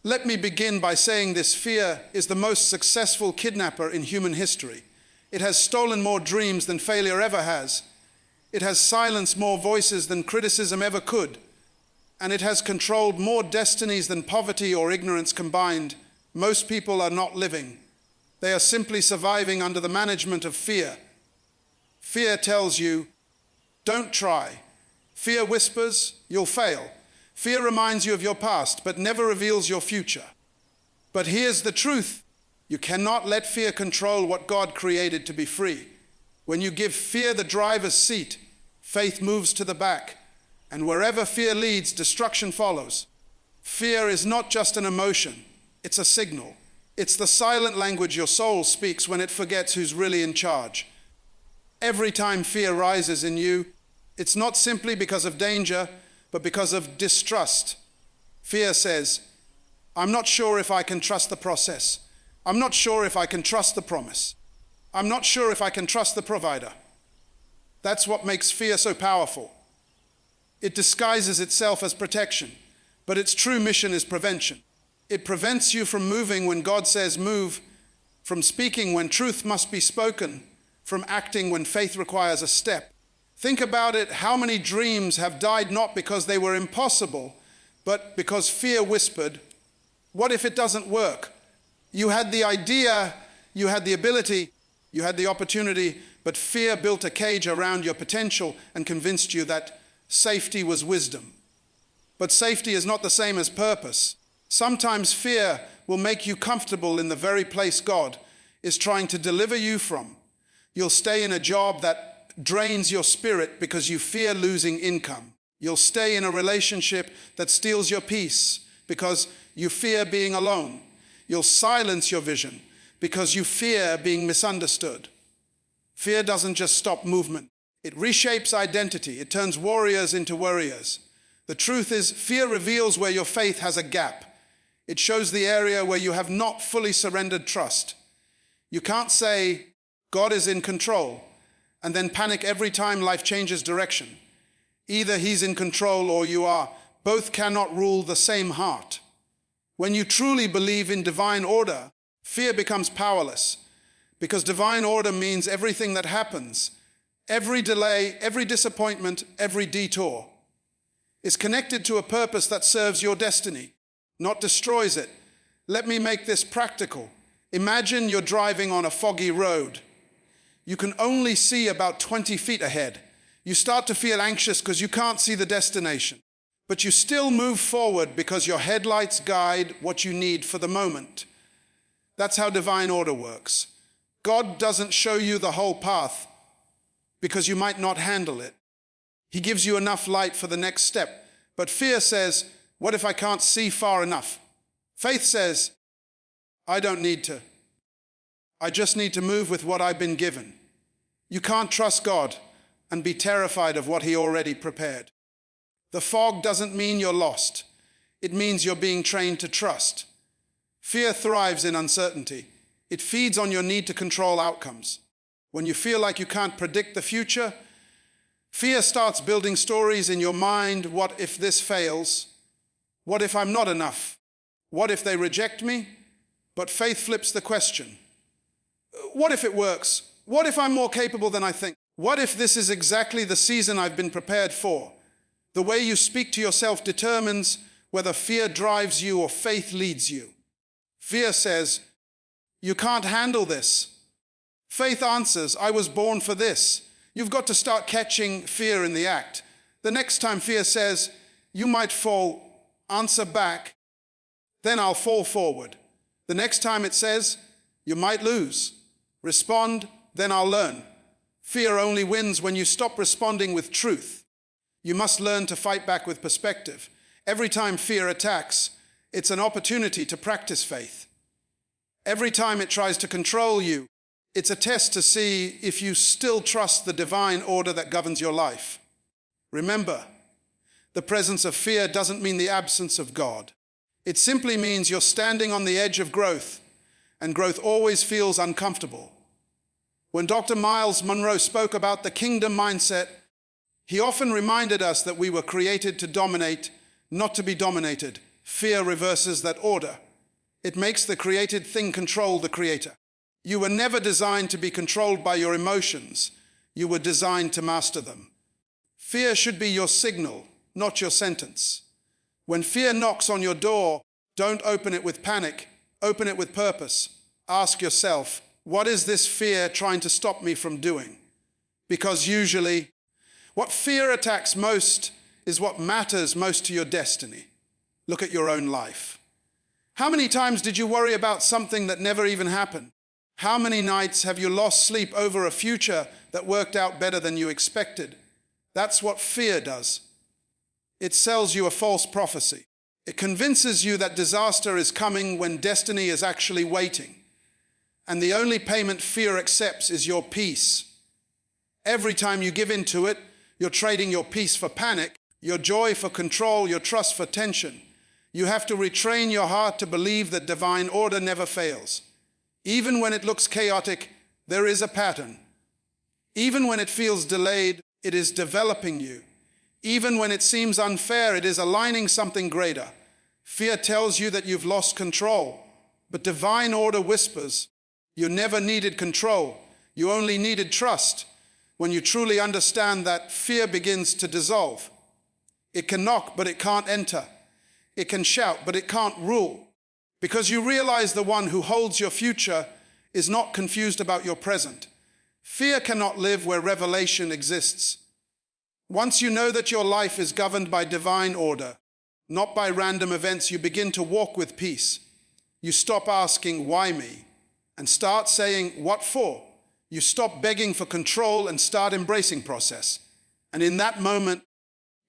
Let me begin by saying this: fear is the most successful kidnapper in human history. It has stolen more dreams than failure ever has. It has silenced more voices than criticism ever could. And it has controlled more destinies than poverty or ignorance combined. Most people are not living. They are simply surviving under the management of fear. Fear tells you, don't try. Fear whispers, you'll fail. Fear reminds you of your past, but never reveals your future. But here's the truth. You cannot let fear control what God created to be free. When you give fear the driver's seat, faith moves to the back. And wherever fear leads, destruction follows. Fear is not just an emotion, it's a signal. It's the silent language your soul speaks when it forgets who's really in charge. Every time fear rises in you, it's not simply because of danger, but because of distrust. Fear says, I'm not sure if I can trust the process. I'm not sure if I can trust the promise. I'm not sure if I can trust the provider. That's what makes fear so powerful. It disguises itself as protection, but its true mission is prevention. It prevents you from moving when God says move, from speaking when truth must be spoken, from acting when faith requires a step. Think about it. How many dreams have died not because they were impossible, but because fear whispered, what if it doesn't work? You had the idea, you had the ability, you had the opportunity, but fear built a cage around your potential and convinced you that safety was wisdom. But safety is not the same as purpose. Sometimes fear will make you comfortable in the very place God is trying to deliver you from. You'll stay in a job that drains your spirit because you fear losing income. You'll stay in a relationship that steals your peace because you fear being alone. You'll silence your vision because you fear being misunderstood. Fear doesn't just stop movement. It reshapes identity. It turns warriors into worriers. The truth is, fear reveals where your faith has a gap. It shows the area where you have not fully surrendered trust. You can't say, God is in control, and then panic every time life changes direction. Either he's in control or you are. Both cannot rule the same heart. When you truly believe in divine order, fear becomes powerless, because divine order means everything that happens, every delay, every disappointment, every detour, is connected to a purpose that serves your destiny, not destroys it. Let me make this practical. Imagine you're driving on a foggy road. You can only see about 20 feet ahead. You start to feel anxious because you can't see the destination. But you still move forward because your headlights guide what you need for the moment. That's how divine order works. God doesn't show you the whole path because you might not handle it. He gives you enough light for the next step. But fear says, what if I can't see far enough? Faith says, I don't need to. I just need to move with what I've been given. You can't trust God and be terrified of what he already prepared. The fog doesn't mean you're lost. It means you're being trained to trust. Fear thrives in uncertainty. It feeds on your need to control outcomes. When you feel like you can't predict the future, fear starts building stories in your mind. What if this fails? What if I'm not enough? What if they reject me? But faith flips the question. What if it works? What if I'm more capable than I think? What if this is exactly the season I've been prepared for? The way you speak to yourself determines whether fear drives you or faith leads you. Fear says, you can't handle this. Faith answers, I was born for this. You've got to start catching fear in the act. The next time fear says, you might fall, answer back, then I'll fall forward. The next time it says, you might lose, respond, then I'll learn. Fear only wins when you stop responding with truth. You must learn to fight back with perspective. Every time fear attacks, it's an opportunity to practice faith. Every time it tries to control you, it's a test to see if you still trust the divine order that governs your life. Remember, the presence of fear doesn't mean the absence of God. It simply means you're standing on the edge of growth, and growth always feels uncomfortable. When DR.MYLES Munroe spoke about the kingdom mindset, he often reminded us that we were created to dominate, not to be dominated. Fear reverses that order. It makes the created thing control the creator. You were never designed to be controlled by your emotions. You were designed to master them. Fear should be your signal, not your sentence. When fear knocks on your door, don't open it with panic. Open it with purpose. Ask yourself, what is this fear trying to stop me from doing? Because usually, what fear attacks most is what matters most to your destiny. Look at your own life. How many times did you worry about something that never even happened? How many nights have you lost sleep over a future that worked out better than you expected? That's what fear does. It sells you a false prophecy. It convinces you that disaster is coming when destiny is actually waiting. And the only payment fear accepts is your peace. Every time you give in to it, you're trading your peace for panic, your joy for control, your trust for tension. You have to retrain your heart to believe that divine order never fails. Even when it looks chaotic, there is a pattern. Even when it feels delayed, it is developing you. Even when it seems unfair, it is aligning something greater. Fear tells you that you've lost control, but divine order whispers, you never needed control, you only needed trust. When you truly understand that, fear begins to dissolve. It can knock, but it can't enter. It can shout, but it can't rule. Because you realize the one who holds your future is not confused about your present. Fear cannot live where revelation exists. Once you know that your life is governed by divine order, not by random events, you begin to walk with peace. You stop asking, why me? And start saying, what for? You stop begging for control and start embracing process. And in that moment,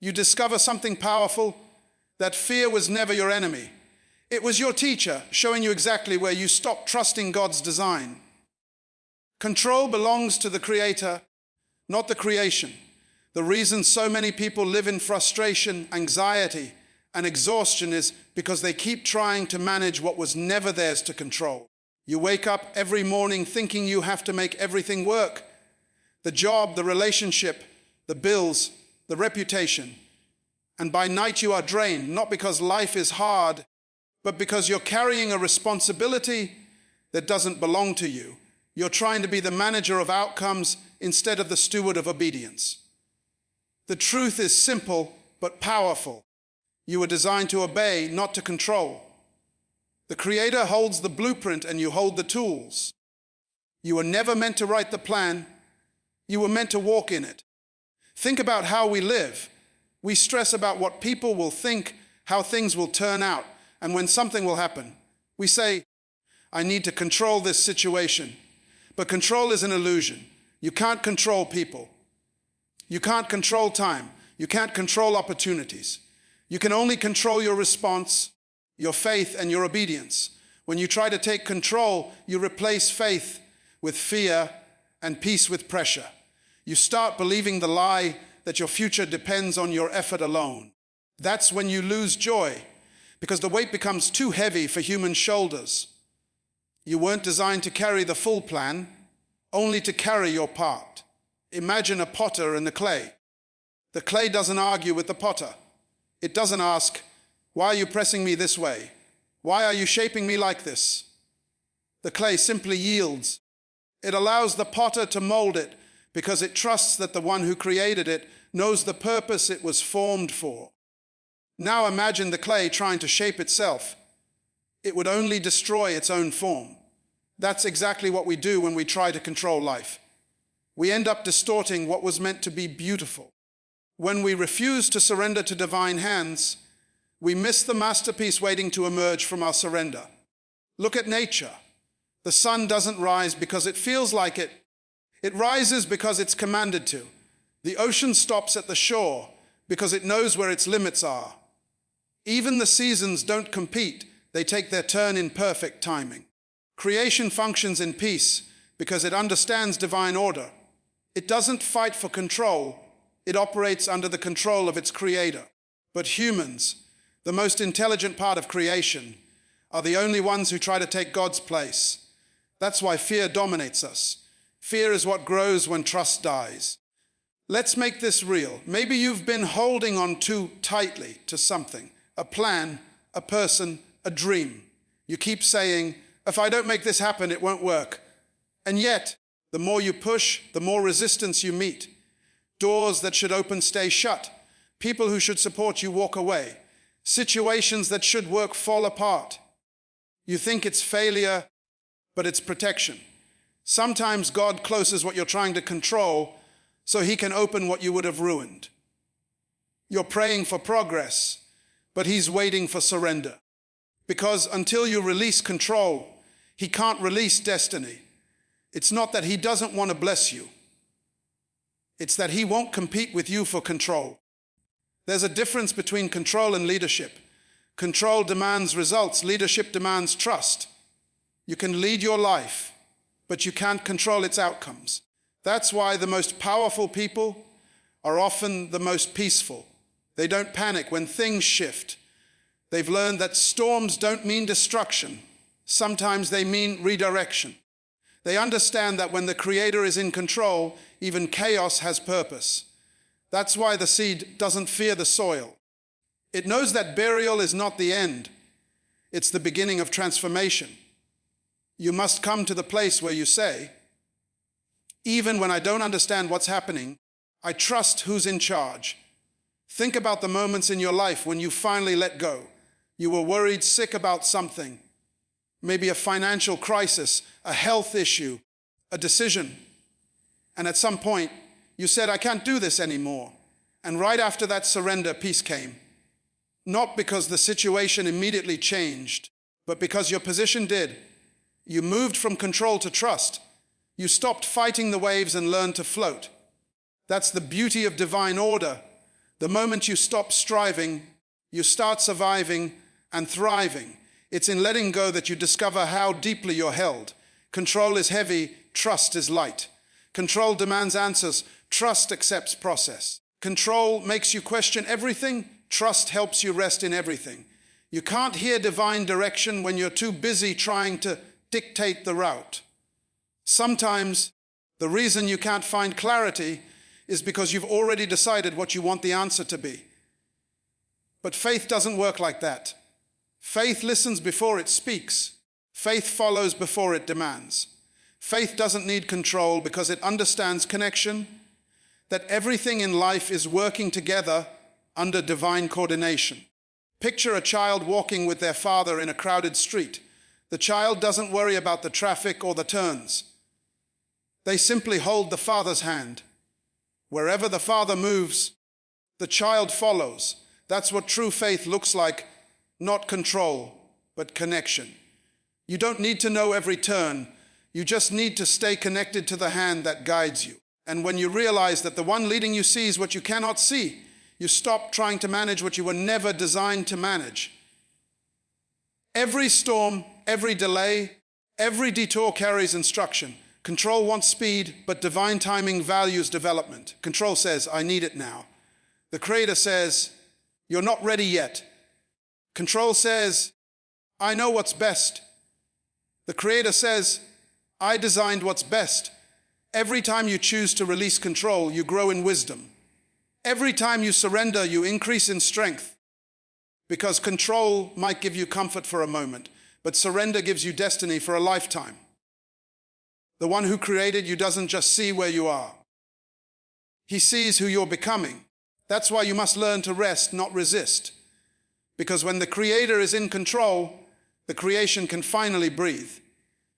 you discover something powerful, that fear was never your enemy. It was your teacher showing you exactly where you stop trusting God's design. Control belongs to the Creator, not the creation. The reason so many people live in frustration, anxiety, and exhaustion is because they keep trying to manage what was never theirs to control. You wake up every morning thinking you have to make everything work. The job, the relationship, the bills, the reputation. And by night you are drained, not because life is hard, but because you're carrying a responsibility that doesn't belong to you. You're trying to be the manager of outcomes instead of the steward of obedience. The truth is simple but powerful. You were designed to obey, not to control. The Creator holds the blueprint and you hold the tools. You were never meant to write the plan. You were meant to walk in it. Think about how we live. We stress about what people will think, how things will turn out, and when something will happen. We say, I need to control this situation. But control is an illusion. You can't control people. You can't control time. You can't control opportunities. You can only control your response, your faith, and your obedience. When you try to take control, you replace faith with fear and peace with pressure. You start believing the lie that your future depends on your effort alone. That's when you lose joy, because the weight becomes too heavy for human shoulders. You weren't designed to carry the full plan, only to carry your part. Imagine a potter and the clay. The clay doesn't argue with the potter. It doesn't ask, why are you pressing me this way? Why are you shaping me like this? The clay simply yields. It allows the potter to mold it because it trusts that the one who created it knows the purpose it was formed for. Now imagine the clay trying to shape itself. It would only destroy its own form. That's exactly what we do when we try to control life. We end up distorting what was meant to be beautiful. When we refuse to surrender to divine hands, we miss the masterpiece waiting to emerge from our surrender. Look at nature. The sun doesn't rise because it feels like it. It rises because it's commanded to. The ocean stops at the shore because it knows where its limits are. Even the seasons don't compete. They take their turn in perfect timing. Creation functions in peace because it understands divine order. It doesn't fight for control. It operates under the control of its creator. But humans, the most intelligent part of creation, are the only ones who try to take God's place. That's why fear dominates us. Fear is what grows when trust dies. Let's make this real. Maybe you've been holding on too tightly to something, a plan, a person, a dream. You keep saying, if I don't make this happen, it won't work. And yet, the more you push, the more resistance you meet. Doors that should open stay shut. People who should support you walk away. Situations that should work fall apart. You think it's failure, but it's protection. Sometimes God closes what you're trying to control so he can open what you would have ruined. You're praying for progress, but he's waiting for surrender. Because until you release control, he can't release destiny. It's not that he doesn't want to bless you. It's that he won't compete with you for control. There's a difference between control and leadership. Control demands results. Leadership demands trust. You can lead your life, but you can't control its outcomes. That's why the most powerful people are often the most peaceful. They don't panic when things shift. They've learned that storms don't mean destruction. Sometimes they mean redirection. They understand that when the Creator is in control, even chaos has purpose. That's why the seed doesn't fear the soil. It knows that burial is not the end. It's the beginning of transformation. You must come to the place where you say, even when I don't understand what's happening, I trust who's in charge. Think about the moments in your life when you finally let go. You were worried sick about something, maybe a financial crisis, a health issue, a decision. And at some point, you said, I can't do this anymore. And right after that surrender, peace came. Not because the situation immediately changed, but because your position did. You moved from control to trust. You stopped fighting the waves and learned to float. That's the beauty of divine order. The moment you stop striving, you start surviving and thriving. It's in letting go that you discover how deeply you're held. Control is heavy, trust is light. Control demands answers, trust accepts process. Control makes you question everything, trust helps you rest in everything. You can't hear divine direction when you're too busy trying to dictate the route. Sometimes the reason you can't find clarity is because you've already decided what you want the answer to be. But faith doesn't work like that. Faith listens before it speaks. Faith follows before it demands. Faith doesn't need control because it understands connection, that everything in life is working together under divine coordination. Picture a child walking with their father in a crowded street. The child doesn't worry about the traffic or the turns. They simply hold the father's hand. Wherever the father moves, the child follows. That's what true faith looks like, not control, but connection. You don't need to know every turn. You just need to stay connected to the hand that guides you. And when you realize that the one leading you sees what you cannot see, you stop trying to manage what you were never designed to manage. Every storm, every delay, every detour carries instruction. Control wants speed, but divine timing values development. Control says, I need it now. The Creator says, you're not ready yet. Control says, I know what's best. The Creator says, I designed what's best. Every time you choose to release control, you grow in wisdom. Every time you surrender, you increase in strength. Because control might give you comfort for a moment, but surrender gives you destiny for a lifetime. The one who created you doesn't just see where you are. He sees who you're becoming. That's why you must learn to rest, not resist. Because when the Creator is in control, the creation can finally breathe.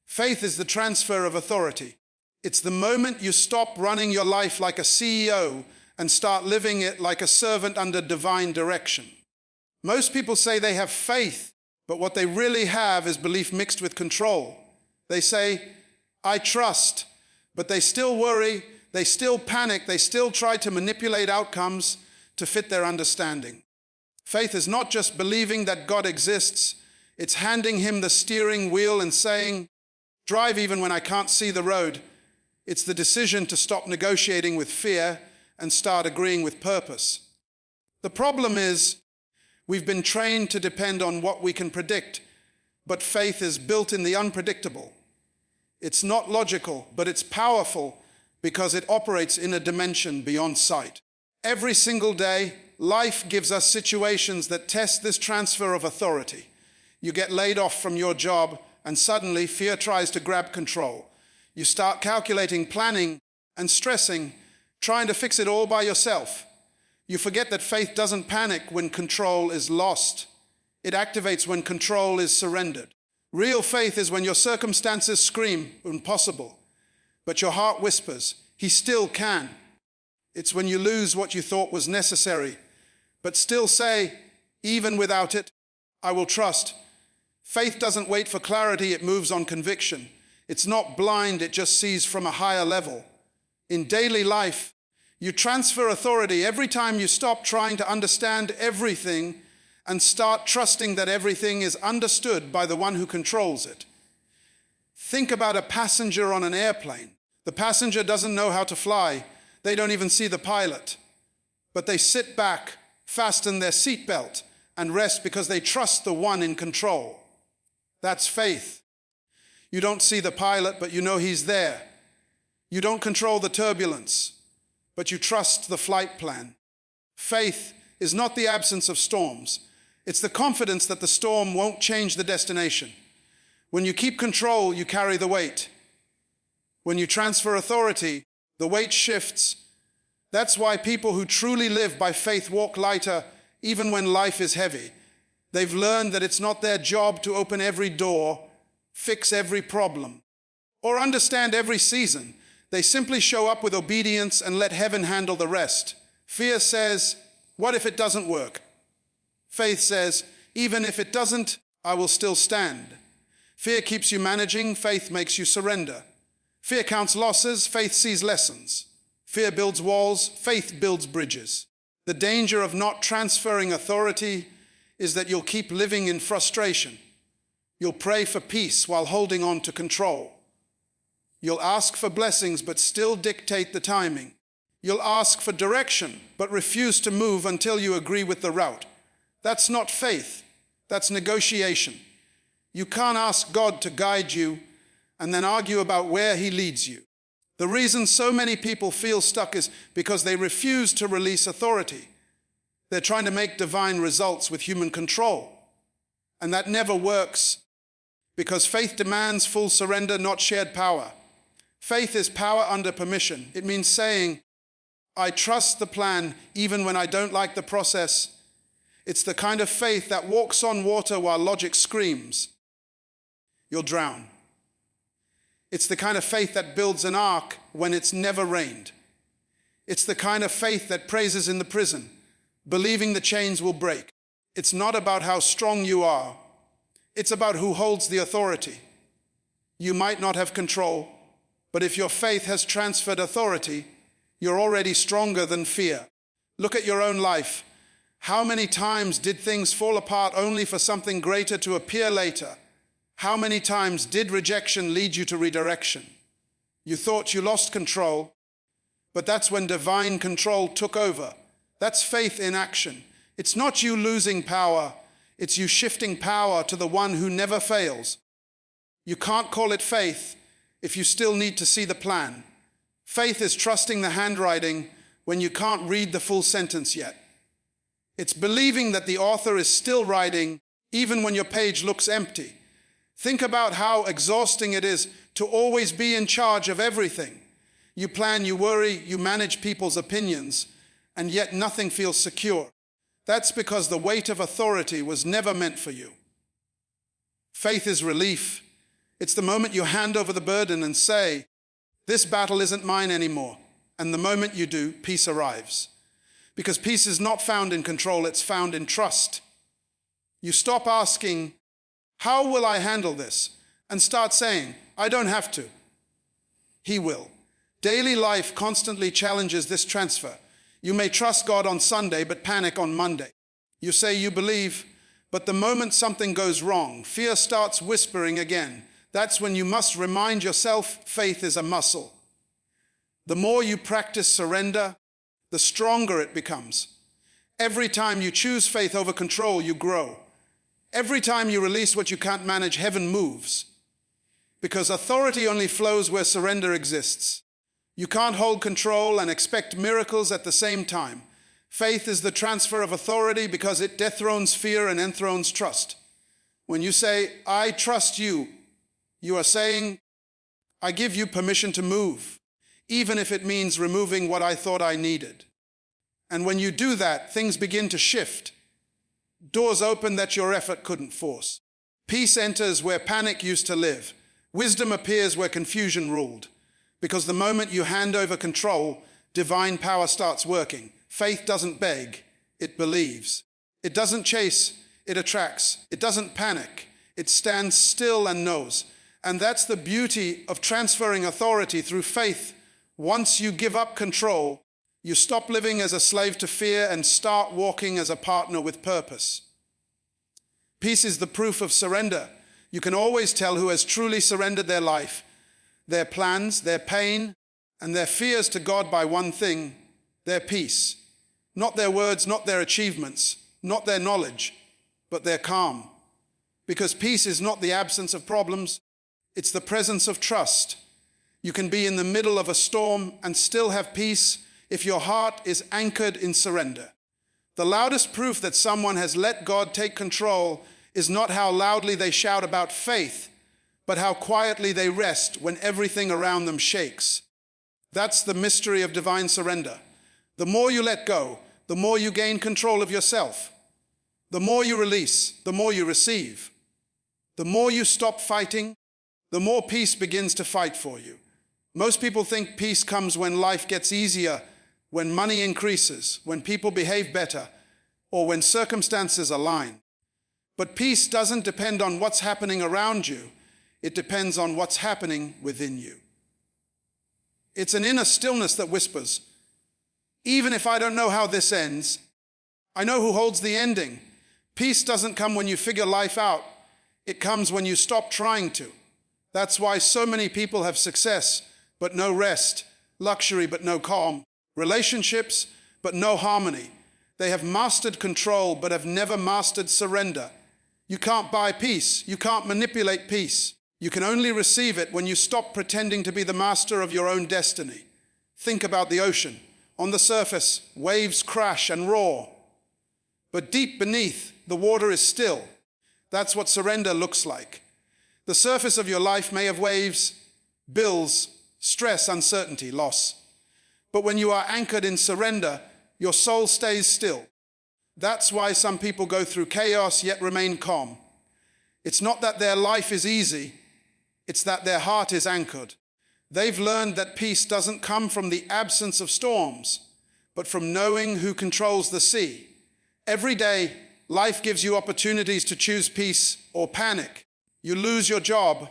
Faith is the transfer of authority. It's the moment you stop running your life like a CEO and start living it like a servant under divine direction. Most people say they have faith, but what they really have is belief mixed with control. They say, I trust, but they still worry, they still panic, they still try to manipulate outcomes to fit their understanding. Faith is not just believing that God exists, it's handing him the steering wheel and saying, drive even when I can't see the road. It's the decision to stop negotiating with fear and start agreeing with purpose. The problem is, we've been trained to depend on what we can predict, but faith is built in the unpredictable. It's not logical, but it's powerful because it operates in a dimension beyond sight. Every single day, Life gives us situations that test this transfer of authority. You get laid off from your job, and suddenly fear tries to grab control. You start calculating, planning, and stressing, trying to fix it all by yourself. You forget that faith doesn't panic when control is lost. It activates when control is surrendered. Real faith is when your circumstances scream, impossible, but your heart whispers, he still can. It's when you lose what you thought was necessary, but still say, even without it, I will trust. Faith doesn't wait for clarity, it moves on conviction. It's not blind, it just sees from a higher level. In daily life, you transfer authority every time you stop trying to understand everything and start trusting that everything is understood by the one who controls it. Think about a passenger on an airplane. The passenger doesn't know how to fly. They don't even see the pilot. But they sit back, fasten their seatbelt, and rest because they trust the one in control. That's faith. You don't see the pilot, but you know he's there. You don't control the turbulence, but you trust the flight plan. Faith is not the absence of storms. It's the confidence that the storm won't change the destination. When you keep control, you carry the weight. When you transfer authority, the weight shifts. That's why people who truly live by faith walk lighter even when life is heavy. They've learned that it's not their job to open every door, fix every problem, or understand every season. They simply show up with obedience and let heaven handle the rest. Fear says, what if it doesn't work? Faith says, even if it doesn't, I will still stand. Fear keeps you managing, faith makes you surrender. Fear counts losses, faith sees lessons. Fear builds walls, faith builds bridges. The danger of not transferring authority is that you'll keep living in frustration. You'll pray for peace while holding on to control. You'll ask for blessings but still dictate the timing. You'll ask for direction but refuse to move until you agree with the route. That's not faith, that's negotiation. You can't ask God to guide you and then argue about where he leads you. The reason so many people feel stuck is because they refuse to release authority. They're trying to make divine results with human control. And that never works because faith demands full surrender, not shared power. Faith is power under permission. It means saying, I trust the plan even when I don't like the process. It's the kind of faith that walks on water while logic screams. You'll drown. It's the kind of faith that builds an ark when it's never rained. It's the kind of faith that praises in the prison, believing the chains will break. It's not about how strong you are. It's about who holds the authority. You might not have control, but if your faith has transferred authority, you're already stronger than fear. Look at your own life. How many times did things fall apart only for something greater to appear later? How many times did rejection lead you to redirection? You thought you lost control, but that's when divine control took over. That's faith in action. It's not you losing power, it's you shifting power to the one who never fails. You can't call it faith if you still need to see the plan. Faith is trusting the handwriting when you can't read the full sentence yet. It's believing that the author is still writing even when your page looks empty. Think about how exhausting it is to always be in charge of everything. You plan, you worry, you manage people's opinions, and yet nothing feels secure. That's because the weight of authority was never meant for you. Faith is relief. It's the moment you hand over the burden and say, this battle isn't mine anymore. And the moment you do, peace arrives. Because peace is not found in control, it's found in trust. You stop asking, how will I handle this? And start saying, I don't have to. He will. Daily life constantly challenges this transfer. You may trust God on Sunday, but panic on Monday. You say you believe, but the moment something goes wrong, fear starts whispering again. That's when you must remind yourself faith is a muscle. The more you practice surrender, the stronger it becomes. Every time you choose faith over control, you grow. Every time you release what you can't manage, heaven moves. Because authority only flows where surrender exists. You can't hold control and expect miracles at the same time. Faith is the transfer of authority because it dethrones fear and enthrones trust. When you say, I trust you, you are saying, I give you permission to move, even if it means removing what I thought I needed. And when you do that, things begin to shift. Doors open that your effort couldn't force. Peace enters where panic used to live. Wisdom appears where confusion ruled. Because the moment you hand over control, divine power starts working. Faith doesn't beg, it believes. It doesn't chase, it attracts. It doesn't panic, it stands still and knows. And that's the beauty of transferring authority through faith. Once you give up control, you stop living as a slave to fear and start walking as a partner with purpose. Peace is the proof of surrender. You can always tell who has truly surrendered their life, their plans, their pain, and their fears to God by one thing, their peace. Not their words, not their achievements, not their knowledge, but their calm. Because peace is not the absence of problems, it's the presence of trust. You can be in the middle of a storm and still have peace if your heart is anchored in surrender. The loudest proof that someone has let God take control is not how loudly they shout about faith, but how quietly they rest when everything around them shakes. That's the mystery of divine surrender. The more you let go, the more you gain control of yourself. The more you release, the more you receive. The more you stop fighting, the more peace begins to fight for you. Most people think peace comes when life gets easier, when money increases, when people behave better, or when circumstances align. But peace doesn't depend on what's happening around you. It depends on what's happening within you. It's an inner stillness that whispers, even if I don't know how this ends, I know who holds the ending. Peace doesn't come when you figure life out. It comes when you stop trying to. That's why so many people have success, but no rest, luxury, but no calm, relationships, but no harmony. They have mastered control, but have never mastered surrender. You can't buy peace. You can't manipulate peace. You can only receive it when you stop pretending to be the master of your own destiny. Think about the ocean. On the surface, waves crash and roar. But deep beneath, the water is still. That's what surrender looks like. The surface of your life may have waves, bills, stress, uncertainty, loss. But when you are anchored in surrender, your soul stays still. That's why some people go through chaos yet remain calm. It's not that their life is easy, it's that their heart is anchored. They've learned that peace doesn't come from the absence of storms, but from knowing who controls the sea. Every day, life gives you opportunities to choose peace or panic. You lose your job,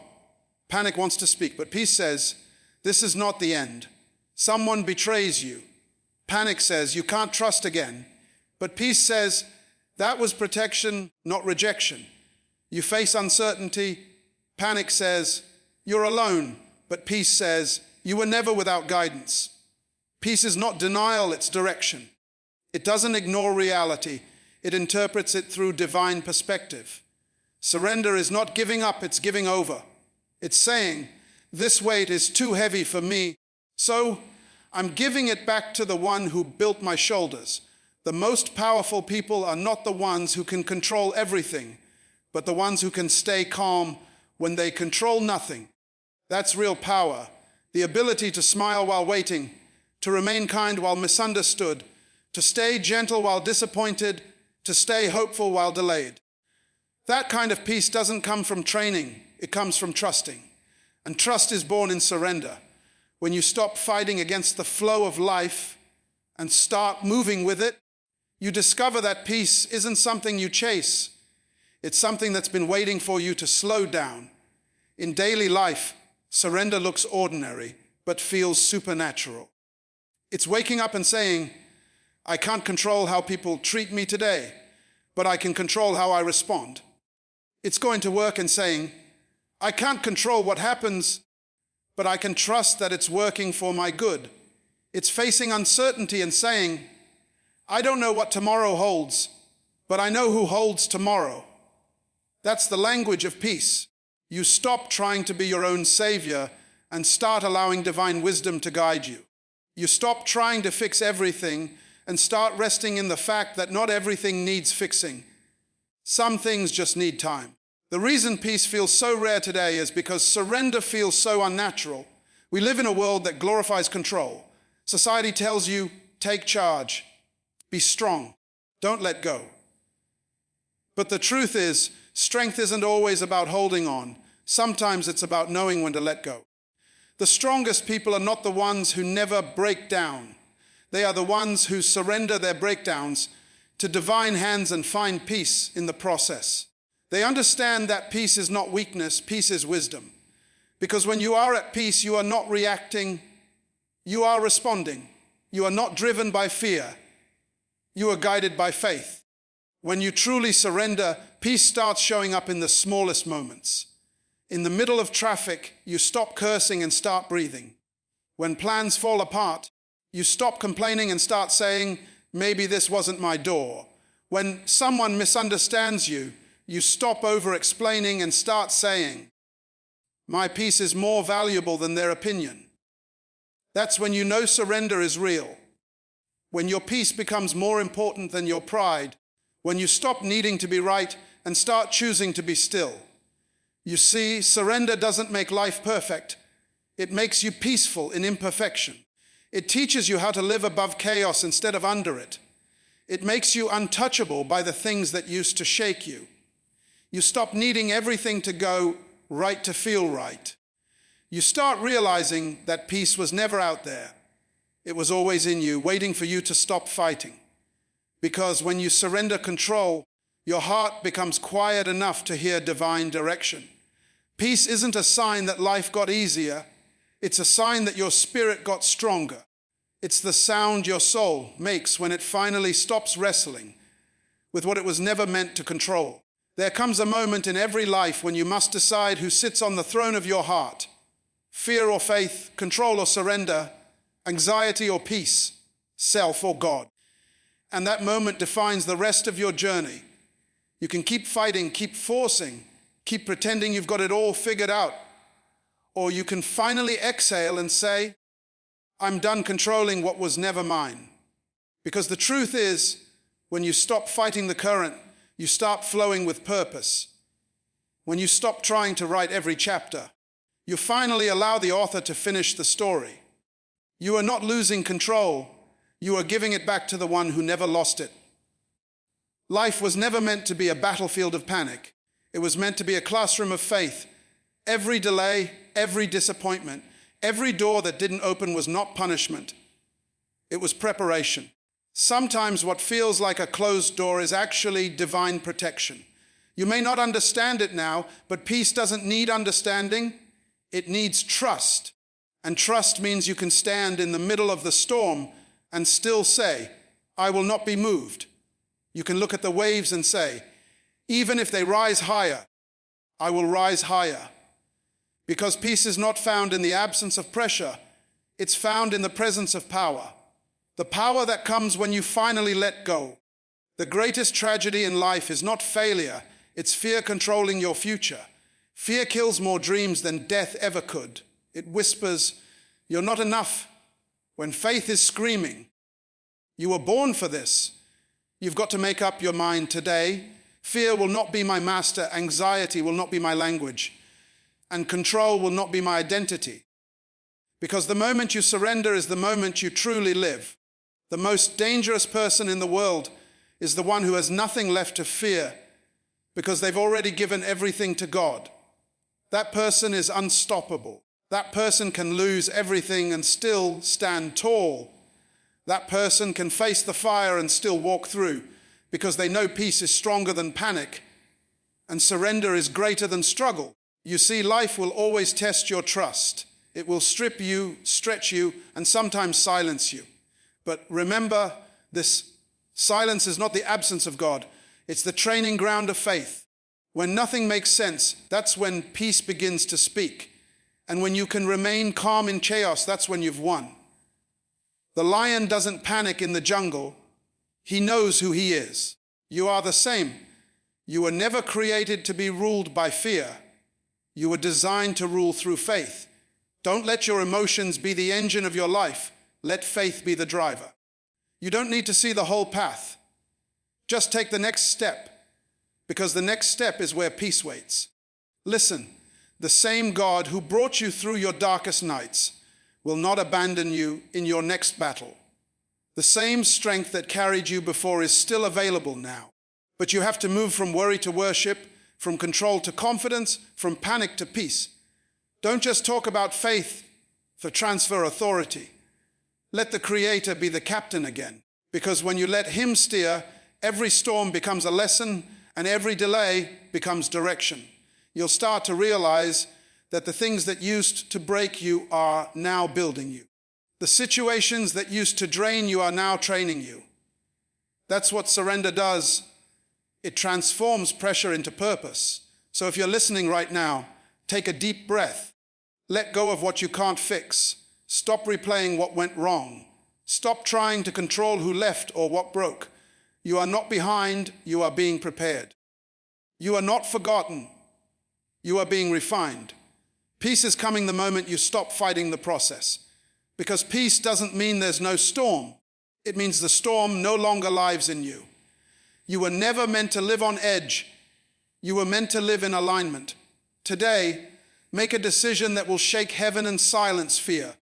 panic wants to speak, but peace says, this is not the end. Someone betrays you. Panic says, you can't trust again. But peace says, that was protection, not rejection. You face uncertainty. Panic says, you're alone. But peace says, you were never without guidance. Peace is not denial, it's direction. It doesn't ignore reality. It interprets it through divine perspective. Surrender is not giving up, it's giving over. It's saying, this weight is too heavy for me, so I'm giving it back to the one who built my shoulders. The most powerful people are not the ones who can control everything, but the ones who can stay calm when they control nothing. That's real power, the ability to smile while waiting, to remain kind while misunderstood, to stay gentle while disappointed, to stay hopeful while delayed. That kind of peace doesn't come from training, it comes from trusting. And trust is born in surrender. When you stop fighting against the flow of life and start moving with it, you discover that peace isn't something you chase. It's something that's been waiting for you to slow down. In daily life, surrender looks ordinary, but feels supernatural. It's waking up and saying, I can't control how people treat me today, but I can control how I respond. It's going to work and saying, I can't control what happens, but I can trust that it's working for my good. It's facing uncertainty and saying, I don't know what tomorrow holds, but I know who holds tomorrow. That's the language of peace. You stop trying to be your own savior and start allowing divine wisdom to guide you. You stop trying to fix everything and start resting in the fact that not everything needs fixing. Some things just need time. The reason peace feels so rare today is because surrender feels so unnatural. We live in a world that glorifies control. Society tells you, take charge, be strong, don't let go. But the truth is, strength isn't always about holding on. Sometimes it's about knowing when to let go. The strongest people are not the ones who never break down. They are the ones who surrender their breakdowns to divine hands and find peace in the process. They understand that peace is not weakness, peace is wisdom. Because when you are at peace, you are not reacting, you are responding. You are not driven by fear, you are guided by faith. When you truly surrender, peace starts showing up in the smallest moments. In the middle of traffic, you stop cursing and start breathing. When plans fall apart, you stop complaining and start saying, maybe this wasn't my door. When someone misunderstands you, you stop over-explaining and start saying, my peace is more valuable than their opinion. That's when you know surrender is real. When your peace becomes more important than your pride. When you stop needing to be right and start choosing to be still. You see, surrender doesn't make life perfect. It makes you peaceful in imperfection. It teaches you how to live above chaos instead of under it. It makes you untouchable by the things that used to shake you. You stop needing everything to go right to feel right. You start realizing that peace was never out there. It was always in you, waiting for you to stop fighting. Because when you surrender control, your heart becomes quiet enough to hear divine direction. Peace isn't a sign that life got easier. It's a sign that your spirit got stronger. It's the sound your soul makes when it finally stops wrestling with what it was never meant to control. There comes a moment in every life when you must decide who sits on the throne of your heart. Fear or faith, control or surrender, anxiety or peace, self or God. And that moment defines the rest of your journey. You can keep fighting, keep forcing, keep pretending you've got it all figured out. Or you can finally exhale and say, I'm done controlling what was never mine. Because the truth is, when you stop fighting the current, you start flowing with purpose. When you stop trying to write every chapter, you finally allow the author to finish the story. You are not losing control, you are giving it back to the one who never lost it. Life was never meant to be a battlefield of panic. It was meant to be a classroom of faith. Every delay, every disappointment, every door that didn't open was not punishment. It was preparation. Sometimes what feels like a closed door is actually divine protection. You may not understand it now, but peace doesn't need understanding. It needs trust. And trust means you can stand in the middle of the storm and still say, I will not be moved. You can look at the waves and say, even if they rise higher, I will rise higher. Because peace is not found in the absence of pressure, it's found in the presence of power. The power that comes when you finally let go. The greatest tragedy in life is not failure, it's fear controlling your future. Fear kills more dreams than death ever could. It whispers, you're not enough, when faith is screaming. You were born for this. You've got to make up your mind today. Fear will not be my master, anxiety will not be my language, and control will not be my identity. Because the moment you surrender is the moment you truly live. The most dangerous person in the world is the one who has nothing left to fear because they've already given everything to God. That person is unstoppable. That person can lose everything and still stand tall. That person can face the fire and still walk through because they know peace is stronger than panic and surrender is greater than struggle. You see, life will always test your trust. It will strip you, stretch you, and sometimes silence you. But remember, this silence is not the absence of God. It's the training ground of faith. When nothing makes sense, that's when peace begins to speak. And when you can remain calm in chaos, that's when you've won. The lion doesn't panic in the jungle. He knows who he is. You are the same. You were never created to be ruled by fear. You were designed to rule through faith. Don't let your emotions be the engine of your life. Let faith be the driver. You don't need to see the whole path. Just take the next step, because the next step is where peace waits. Listen, the same God who brought you through your darkest nights will not abandon you in your next battle. The same strength that carried you before is still available now. But you have to move from worry to worship, from control to confidence, from panic to peace. Don't just talk about faith for transfer authority. Let the Creator be the captain again, because when you let Him steer, every storm becomes a lesson and every delay becomes direction. You'll start to realize that the things that used to break you are now building you. The situations that used to drain you are now training you. That's what surrender does. It transforms pressure into purpose. So if you're listening right now, take a deep breath. Let go of what you can't fix. Stop replaying what went wrong. Stop trying to control who left or what broke. You are not behind, you are being prepared. You are not forgotten, you are being refined. Peace is coming the moment you stop fighting the process. Because peace doesn't mean there's no storm. It means the storm no longer lives in you. You were never meant to live on edge. You were meant to live in alignment. Today, make a decision that will shake heaven and silence fear.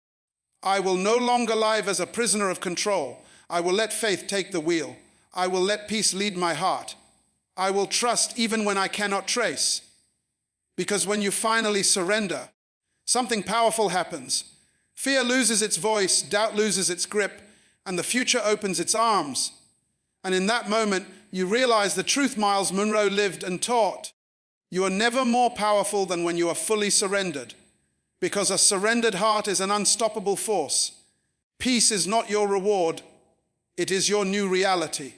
I will no longer live as a prisoner of control. I will let faith take the wheel. I will let peace lead my heart. I will trust even when I cannot trace. Because when you finally surrender, something powerful happens. Fear loses its voice, doubt loses its grip, and the future opens its arms. And in that moment, you realize the truth Myles Munroe lived and taught. You are never more powerful than when you are fully surrendered, because a surrendered heart is an unstoppable force. Peace is not your reward, it is your new reality.